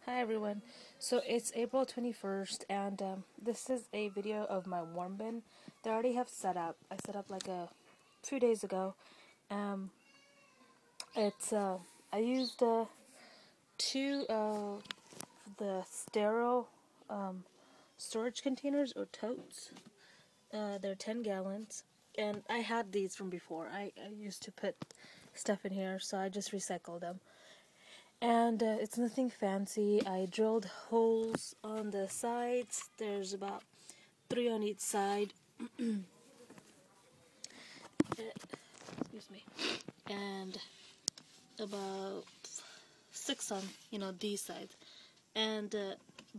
Hi everyone. So it's April 21st, and this is a video of my warm bin that I already have set up. I set up like a few days ago. Um, it's I used two the sterile storage containers or totes. They're 10 gallons, and I had these from before. I used to put stuff in here, so I just recycled them. And it's nothing fancy. I drilled holes on the sides. There's about 3 on each side. Excuse me. And about 6 on, these sides. And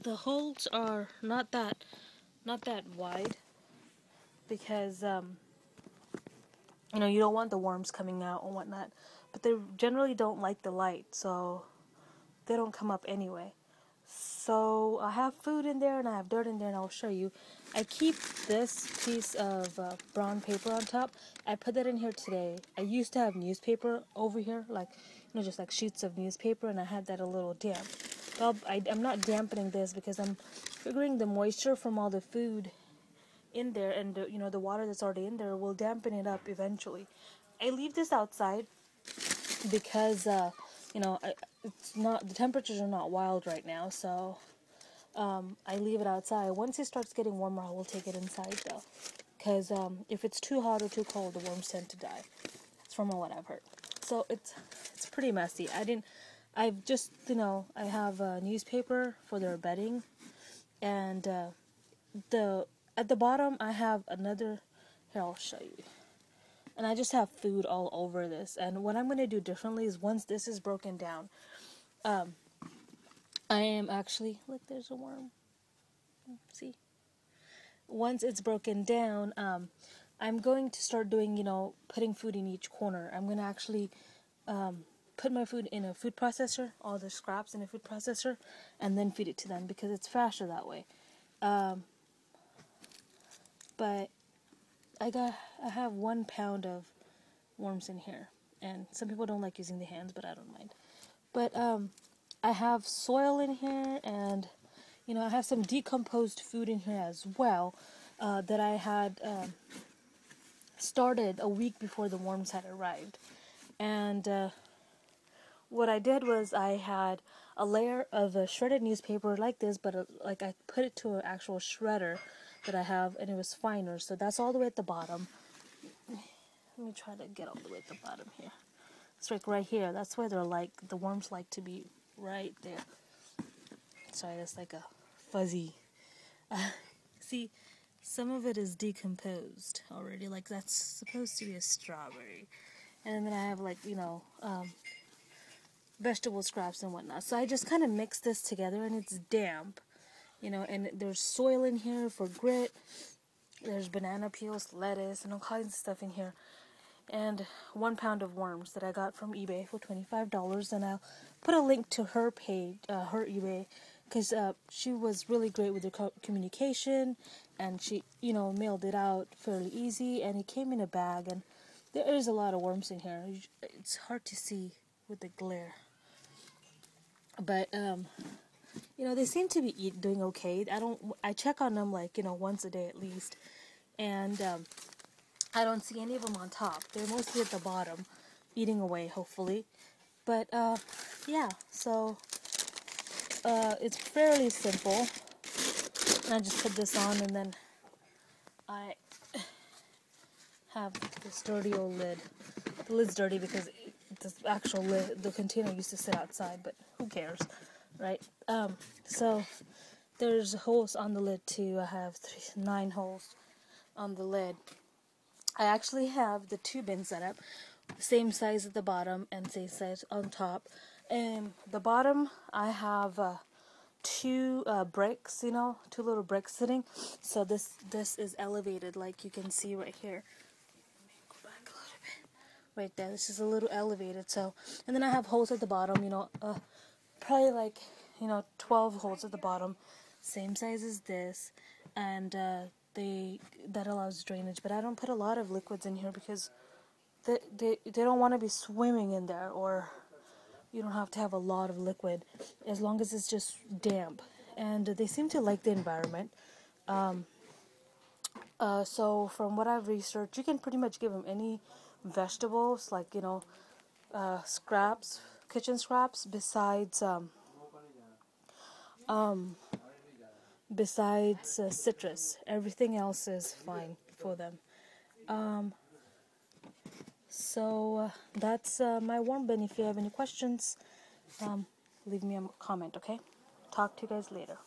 the holes are not that wide because you don't want the worms coming out and whatnot. But they generally don't like the light, so they don't come up anyway. So I have food in there and I have dirt in there, and I'll show you. I keep this piece of brown paper on top. I put that in here today. I used to have newspaper over here, like just like sheets of newspaper, and I had that a little damp. Well, I'm not dampening this because I'm figuring the moisture from all the food in there and the water that's already in there will dampen it up eventually. I leave this outside because it's not, the temperatures are not wild right now, so I leave it outside. Once it starts getting warmer, I will take it inside though, because if it's too hot or too cold, the worms tend to die. That's from what I've heard. So it's pretty messy. I've just I have a newspaper for their bedding, and at the bottom I have another. Here, I'll show you. And I just have food all over this. And what I'm going to do differently is once this is broken down, I am actually, look, there's a worm. See? Once it's broken down, I'm going to start doing, putting food in each corner. I'm going to actually put my food in a food processor, all the scraps in a food processor, and then feed it to them because it's faster that way. But I have 1 pound of worms in here, and some people don't like using the hands, but I don't mind. But I have soil in here, and I have some decomposed food in here as well that I had started a week before the worms had arrived. And what I did was I had a layer of a shredded newspaper like this, but like I put it to an actual shredder that I have, and it was finer. So that's all the way at the bottom. Let me try to get all the way at the bottom here. It's like right here. That's where the worms like to be, right there. Sorry, that's like a fuzzy. See, some of it is decomposed already. Like that's supposed to be a strawberry. And then I have vegetable scraps and whatnot. So I just kind of mix this together, and it's damp. And there's soil in here for grit. There's banana peels, lettuce, and all kinds of stuff in here. And 1 pound of worms that I got from eBay for $25. And I'll put a link to her page, her eBay, because she was really great with the communication, and she, mailed it out fairly easy, and it came in a bag, and there is a lot of worms in here. It's hard to see with the glare. But, they seem to be doing okay. I check on them once a day at least, and I don't see any of them on top. They're mostly at the bottom, eating away, hopefully. But yeah, so it's fairly simple. And I just put this on, and then I have this dirty old lid. The lid's dirty because the actual lid, the container used to sit outside, but who cares? Right? So there's holes on the lid too. I have 9 holes on the lid. I actually have the 2 bins set up, same size at the bottom and same size on top. And the bottom, I have 2 bricks, 2 little bricks sitting. So this is elevated, like you can see right here. Let me go back a little bit. Right there, this is a little elevated. So, and then I have holes at the bottom, probably like 12 holes at the bottom, same size as this, and that allows drainage. But I don't put a lot of liquids in here because they don't want to be swimming in there or You don't have to have a lot of liquid, as long as it's just damp. And they seem to like the environment. So from what I've researched, you can pretty much give them any vegetables, like, scraps, kitchen scraps, besides citrus. Everything else is fine for them. So that's my warm bin. If you have any questions, leave me a comment, okay? Talk to you guys later.